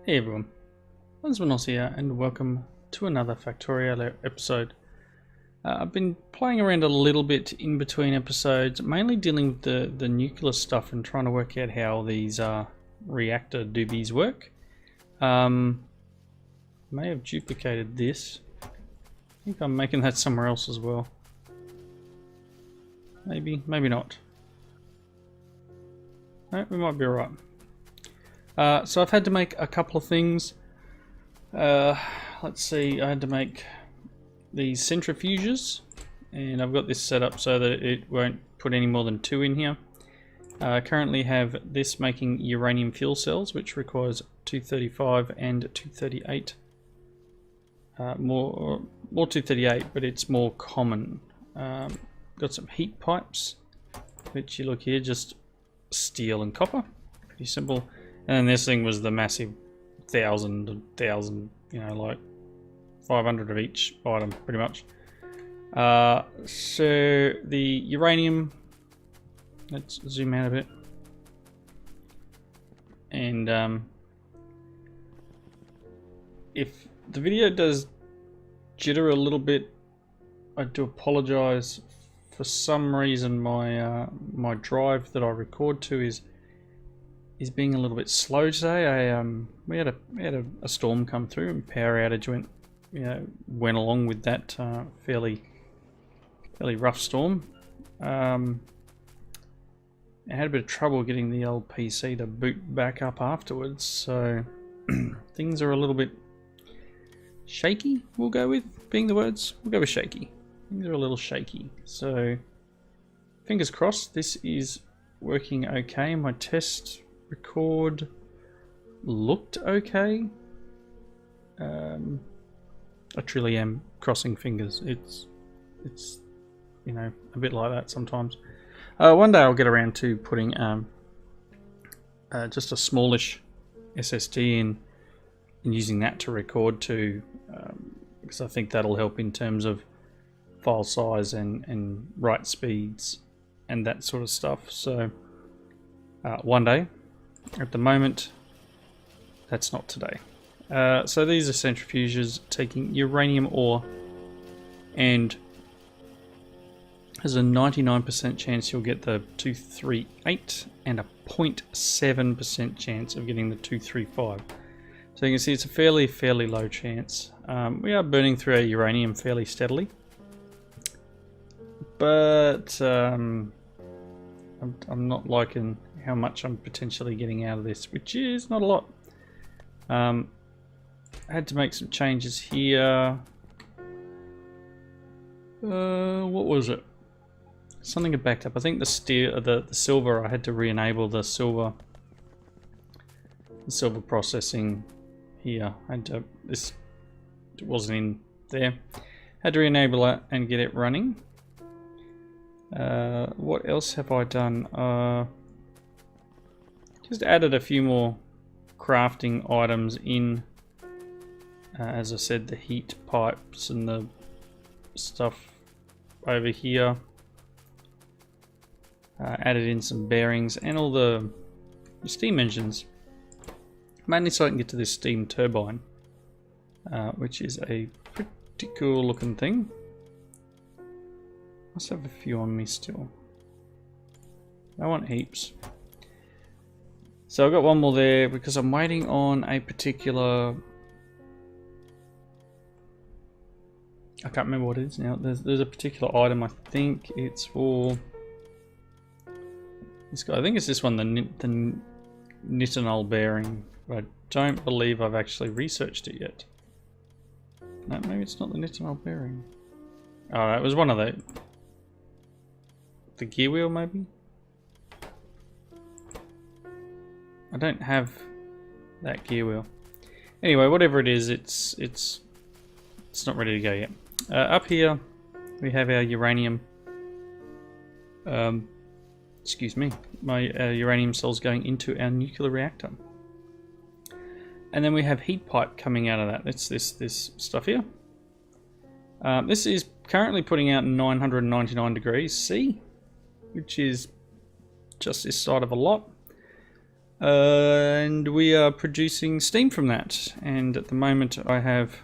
Hey everyone, Addons here and welcome to another Factorio episode. I've been playing around a little bit in between episodes, mainly dealing with the nuclear stuff and trying to work out how these reactor doobies work. May have duplicated this. I think I'm making that somewhere else as well. Maybe, maybe not. No, we might be alright. So I've had to make a couple of things. Let's see, I had to make these centrifuges, and I've got this set up so that it won't put any more than 2 in here. I currently have this making uranium fuel cells, which requires 235 and 238. More 238, but it's more common. Got some heat pipes, which you look here, just steel and copper, pretty simple. And this thing was the massive 1,000, you know, like 500 of each item, pretty much. So the uranium, let's zoom out a bit. And if the video does jitter a little bit, I do apologize. For some reason, my my drive that I record to is being a little bit slow today. We had a storm come through and power outage went along with that fairly rough storm. I had a bit of trouble getting the old PC to boot back up afterwards, so things are a little bit shaky. We'll go with being the words. We'll go with shaky. Things are a little shaky. So fingers crossed this is working okay. My test record looked okay. I truly am crossing fingers. It's you know, a bit like that sometimes. One day I'll get around to putting just a smallish SSD in and using that to record to, because I think that'll help in terms of file size and write speeds and that sort of stuff. So one day. At the moment, that's not today. So these are centrifuges taking uranium ore, and there's a 99% chance you'll get the 238 and a 0.7% chance of getting the 235. So you can see it's a fairly low chance. We are burning through our uranium fairly steadily, but I'm not liking how much I'm potentially getting out of this, which is not a lot. I had to make some changes here. What was it? Something had backed up. I think the steel, the silver. I had to re-enable the silver processing here. I had to, this wasn't in there. Had to re-enable it and get it running. What else have I done? Just added a few more crafting items in. As I said, the heat pipes and the stuff over here. Added in some bearings and all the steam engines. Mainly so I can get to this steam turbine, which is a pretty cool looking thing. Must have a few on me still. I want heaps. So I've got one more there because I'm waiting on a particular... I can't remember what it is now. There's a particular item. I think it's for this guy. I think it's this one, the nitinol bearing. But I don't believe I've actually researched it yet. No, maybe it's not the nitinol bearing. Oh, it was one of the gear wheel, maybe. I don't have that gear wheel. Anyway, whatever it is, it's not ready to go yet. Up here we have our uranium. Excuse me, my uranium cells going into our nuclear reactor, and then we have heat pipe coming out of that. That's this stuff here. This is currently putting out 999 degrees C, which is just this side of a lot. And we are producing steam from that. And at the moment I have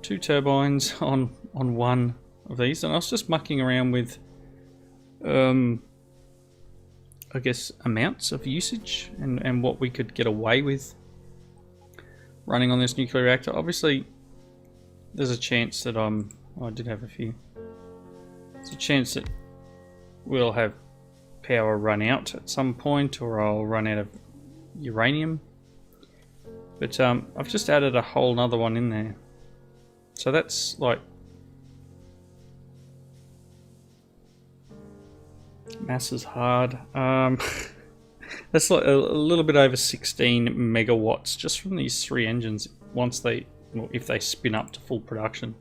2 turbines on one of these, and I was just mucking around with I guess amounts of usage and what we could get away with running on this nuclear reactor. Obviously there's a chance that I did have a few. There's a chance that we'll have power run out at some point, or I'll run out of uranium. But I've just added a whole nother one in there. So that's like mass is hard. That's like a little bit over 16 megawatts just from these 3 engines once they, well, if they spin up to full production.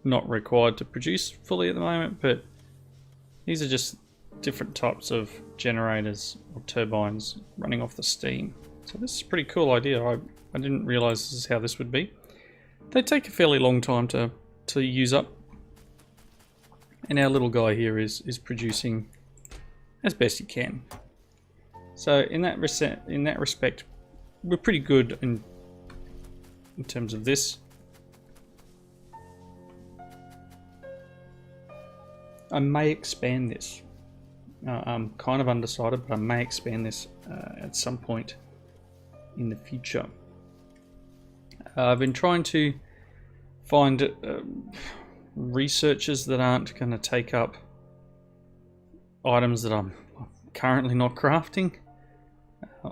Not required to produce fully at the moment, but these are just different types of generators or turbines running off the steam. So this is a pretty cool idea. I didn't realize this is how this would be. They take a fairly long time to use up, and our little guy here is producing as best he can. So in that respect, we're pretty good in terms of this. I may expand this. I'm kind of undecided, but I may expand this at some point in the future. I've been trying to find researchers that aren't going to take up items that I'm currently not crafting.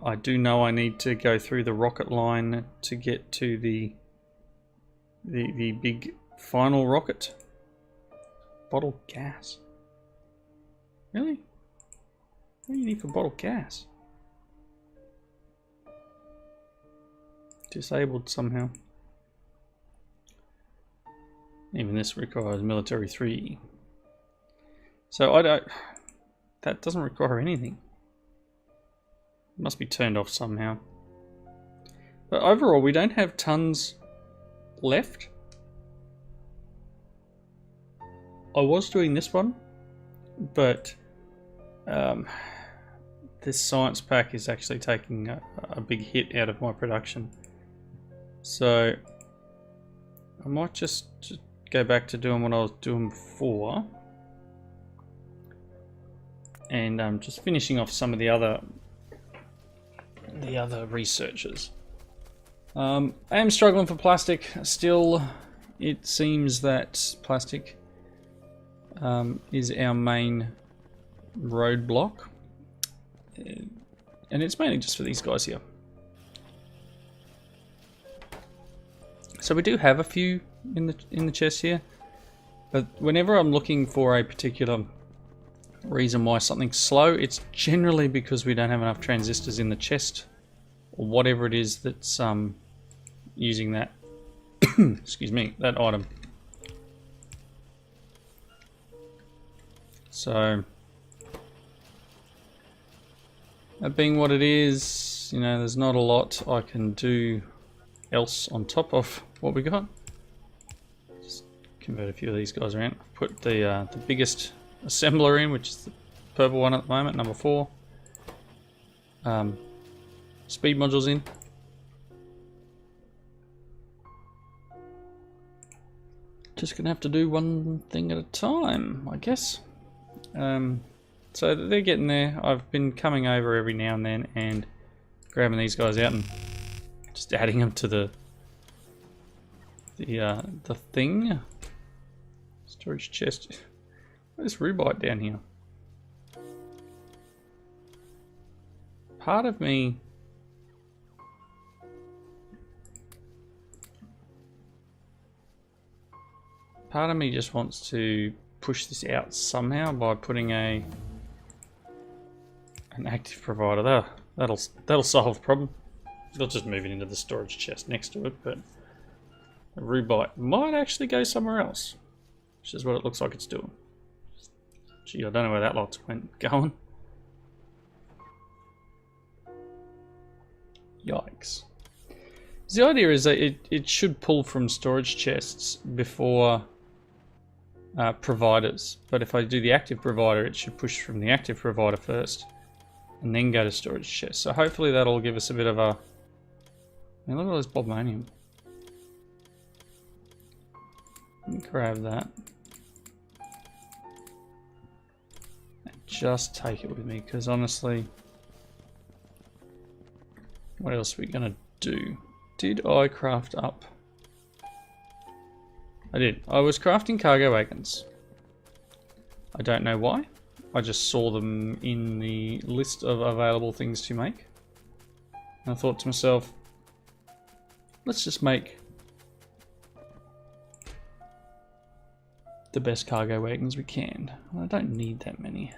I do know I need to go through the rocket line to get to the big final rocket. Bottled gas. Really? What do you need for bottled gas? Disabled somehow. Even this requires military 3. So that doesn't require anything. It must be turned off somehow. But overall, we don't have tons left. I was doing this one, but this science pack is actually taking a big hit out of my production. So I might just go back to doing what I was doing before, and just finishing off some of the other researchers. I am struggling for plastic still. It seems that plastic is our main roadblock, and it's mainly just for these guys here. So we do have a few in the chest here, but whenever I'm looking for a particular reason why something's slow, it's generally because we don't have enough transistors in the chest, or whatever it is that's using that excuse me, that item. So that being what it is, you know, there's not a lot I can do else on top of what we got. Just convert a few of these guys around. Put the biggest assembler in, which is the purple one at the moment, number 4. Speed modules in. Just gonna have to do one thing at a time, I guess. So they're getting there. I've been coming over every now and then and grabbing these guys out and just adding them to the thing. Storage chest. Where's Rubite down here? Part of me just wants to push this out somehow by putting an active provider. That'll solve the problem. They'll just move it into the storage chest next to it, but a Rubite might actually go somewhere else, which is what it looks like it's doing. Gee, I don't know where that lot's going. Yikes. The idea is that it should pull from storage chests before providers, but if I do the active provider, it should push from the active provider first. and then go to storage chest. So hopefully that'll give us a bit of a... Man, look at all this bobmonium. Let me grab that. And just take it with me, because honestly... What else are we going to do? Did I craft up? I did. I was crafting cargo wagons. I don't know why. I just saw them in the list of available things to make. And I thought to myself, let's just make the best cargo wagons we can. I don't need that many.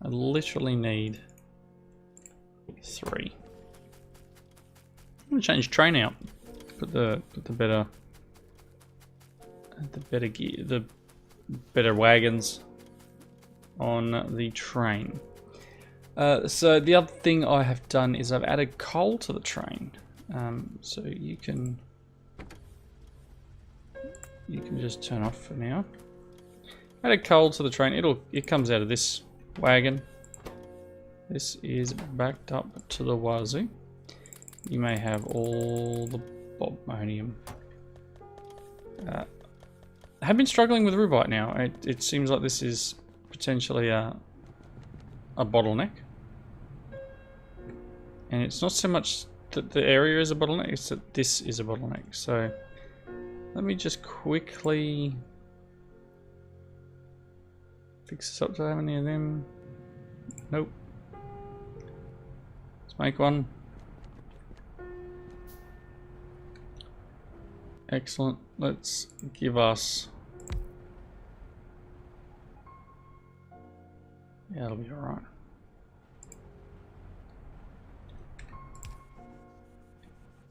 I literally need 3. I'm gonna change train out. Put the better gear, the better wagons on the train. So the other thing I have done is I've added coal to the train. So you can just turn off for now. Added coal to the train. It comes out of this wagon. This is backed up to the wazoo. You may have all the bobmonium. I have been struggling with rubite now. It seems like this is potentially a bottleneck. And it's not so much that the area is a bottleneck, it's that this is a bottleneck. So let me just quickly fix this up. Do I have any of them? Nope. Let's make one. Excellent. Let's give us... Yeah, that'll be alright.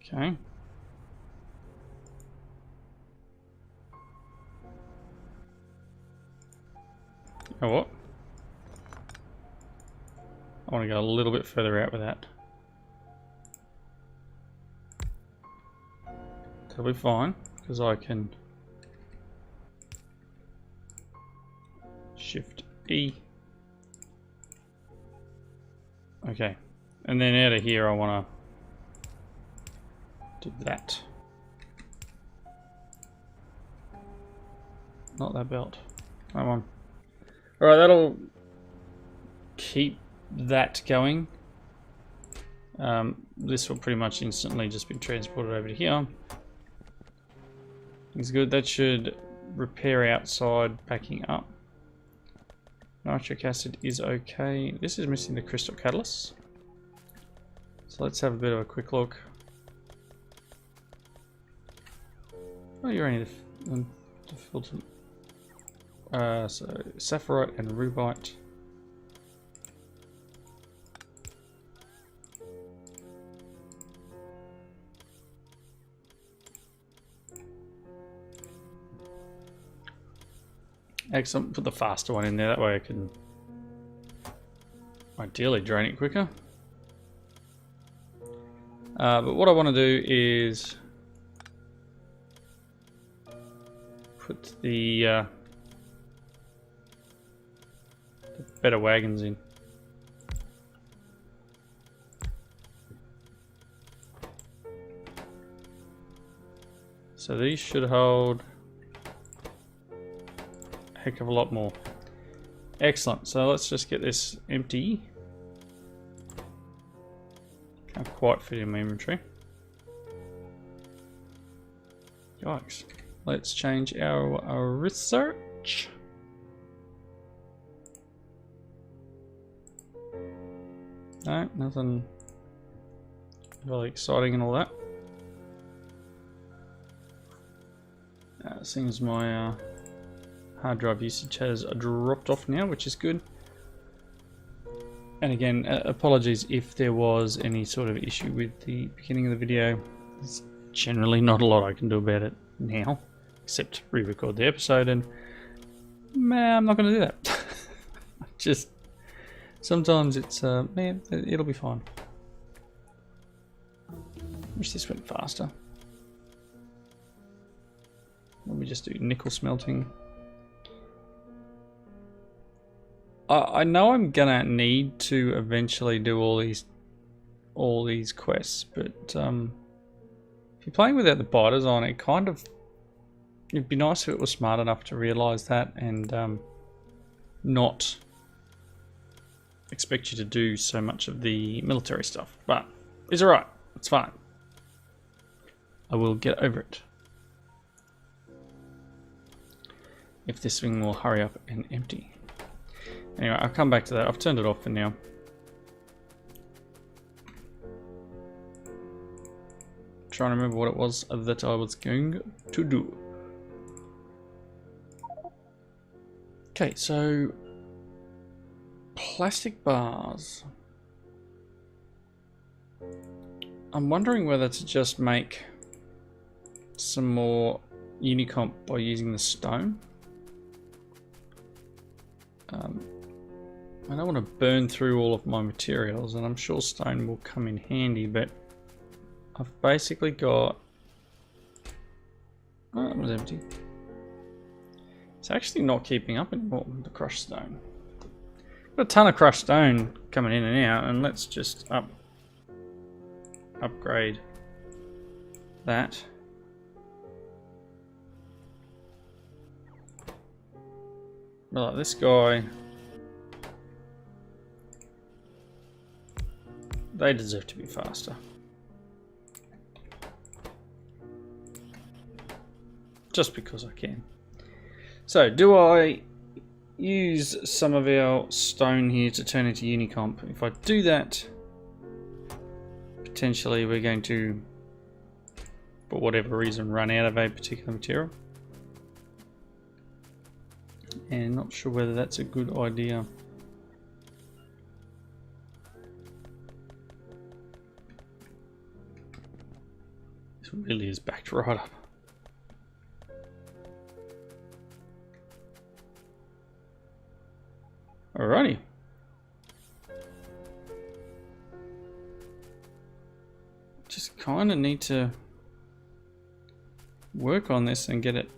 Okay. Oh, what? I want to go a little bit further out with that. That'll be fine, because I can Shift E. Okay, and then out of here I want to do that. Not that belt. That one. Alright, that'll keep that going. This will pretty much instantly just be transported over to here. It's good. That should repair outside packing up. Nitric acid is okay. This is missing the crystal catalyst. So let's have a bit of a quick look. Oh, you're only the filter. So sapphirite and rubite. Excellent. Put the faster one in there. That way I can ideally drain it quicker. But what I want to do is put the better wagons in. So these should hold a heck of a lot more. Excellent. So let's just get this empty. Can't quite fit in my inventory. Yikes. Let's change our research. No, nothing really exciting and all that. It seems my hard drive usage has dropped off now, which is good. And again, apologies if there was any sort of issue with the beginning of the video. There's generally not a lot I can do about it now, except re-record the episode, and man, I'm not going to do that. Just sometimes it's man, it'll be fine. Wish this went faster. Let me just do nickel smelting. I know I'm gonna need to eventually do all these quests, but if you're playing without the biters on, it'd be nice if it was smart enough to realise that and not expect you to do so much of the military stuff. But it's alright, it's fine. I will get over it. If this thing will hurry up and empty. Anyway, I'll come back to that. I've turned it off for now. Trying to remember what it was that I was going to do. Okay, so plastic bars. I'm wondering whether to just make some more unicomp by using the stone. I don't want to burn through all of my materials, and I'm sure stone will come in handy, but I've basically got... Oh, that was empty. It's actually not keeping up anymore, the crushed stone. Got a ton of crushed stone coming in and out, and let's just upgrade that. Like this guy, they deserve to be faster. Just because I can. So, do I use some of our stone here to turn into unicomp? If I do that, potentially we're going to, for whatever reason, run out of a particular material. And not sure whether that's a good idea. This really is backed right up. Alrighty. Just kind of need to work on this and get it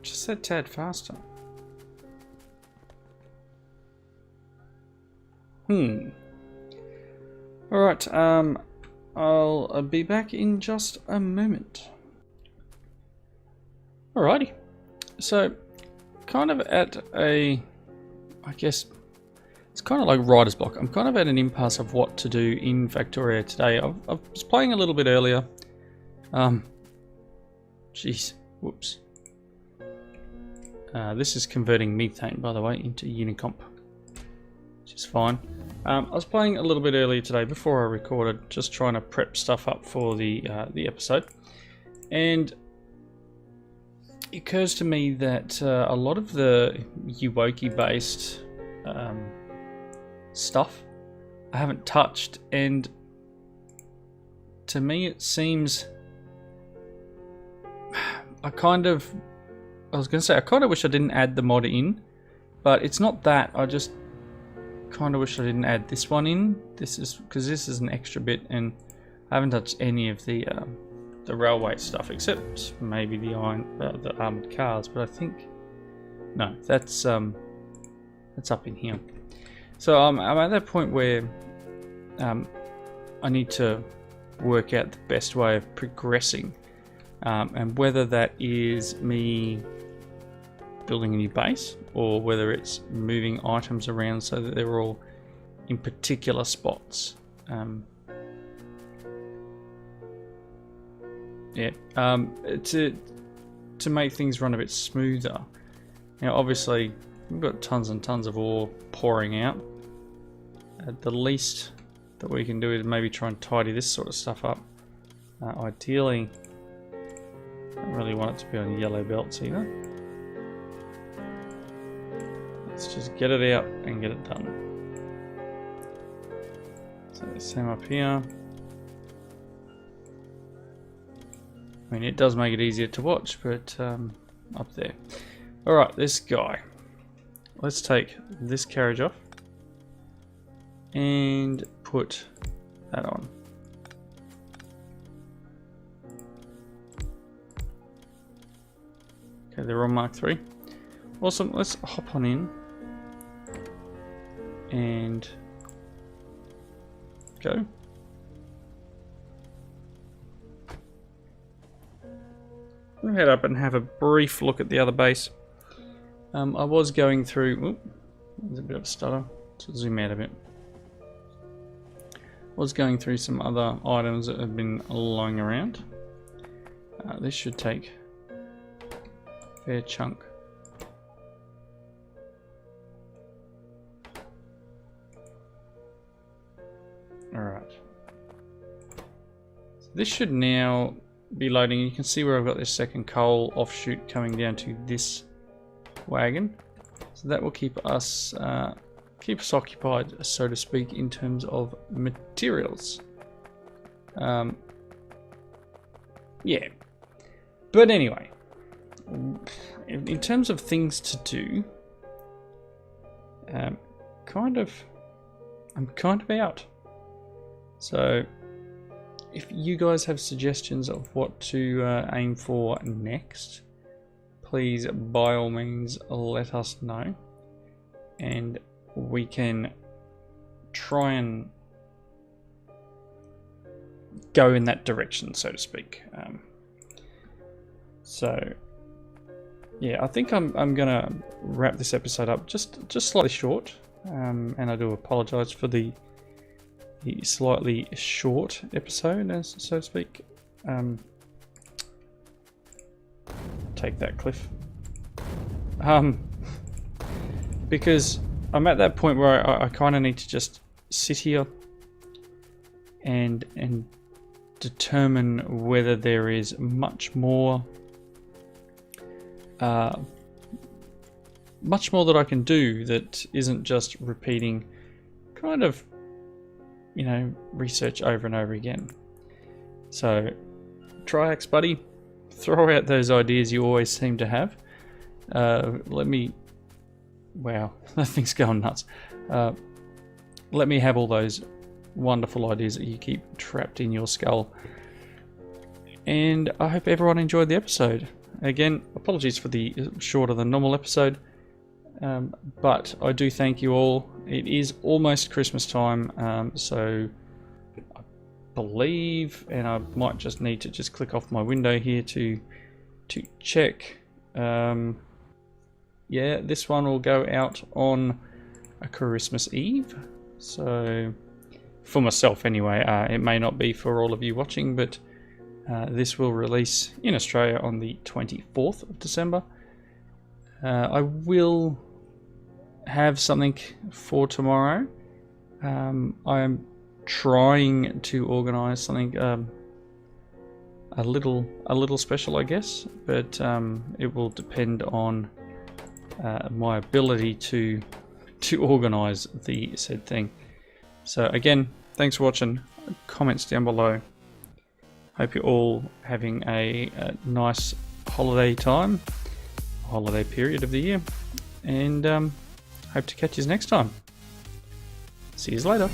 just a tad faster. Alright, I'll be back in just a moment. Alrighty. So, kind of at a... I guess it's kind of like writer's block. I'm kind of at an impasse of what to do in Factorio today. I was playing a little bit earlier. Jeez, whoops. This is converting methane, by the way, into unicomp, which is fine. I was playing a little bit earlier today before I recorded, just trying to prep stuff up for the episode, and it occurs to me that a lot of the Uwoki based stuff I haven't touched, and to me it seems I kind of wish I didn't add the mod in, but it's not that. I just kind of wish I didn't add this one in. This is because this is an extra bit, and I haven't touched any of the railway stuff except maybe the armored cars. But I think no, that's up in here. So I'm at that point where I need to work out the best way of progressing, and whether that is me building a new base or whether it's moving items around so that they're all in particular spots. To make things run a bit smoother. Now obviously we've got tons and tons of ore pouring out. The least that we can do is maybe try and tidy this sort of stuff up. Ideally, I don't really want it to be on yellow belts either. Let's just get it out and get it done. So same up here. I mean, it does make it easier to watch, but up there. Alright, this guy. Let's take this carriage off and put that on. Okay, they're on Mark 3. Awesome, let's hop on in and go. I'll head up and have a brief look at the other base. I was going through... Oop, there's a bit of a stutter. So zoom out a bit. I was going through some other items that have been lying around. This should take a fair chunk. Alright. So this should now be loading. You can see where I've got this second coal offshoot coming down to this wagon. So that will keep us occupied, so to speak, in terms of materials. Yeah. But anyway, in terms of things to do, I'm kind of out. So if you guys have suggestions of what to aim for next, please by all means let us know, and we can try and go in that direction, so to speak. So yeah, I think I'm gonna wrap this episode up just slightly short, and I do apologize for the slightly short episode, so to speak. Take that, Cliff. Because I'm at that point where I kind of need to just sit here and determine whether there is much more that I can do that isn't just repeating kind of, you know, research over and over again. So Triax, buddy, throw out those ideas you always seem to have. Wow, that thing's going nuts. Let me have all those wonderful ideas that you keep trapped in your skull. And I hope everyone enjoyed the episode. Again, apologies for the shorter than normal episode, but I do thank you all. It is almost Christmas time, so I believe, and I might just need to just click off my window here to check. Yeah, this one will go out on a Christmas Eve. So, for myself anyway, it may not be for all of you watching, but this will release in Australia on the 24th of December. I will have something for tomorrow. I am trying to organise something a little special, I guess, but it will depend on my ability to organise the said thing. So again, thanks for watching. Comments down below. Hope you're all having a nice holiday time, holiday period of the year, and hope to catch you next time. See you later.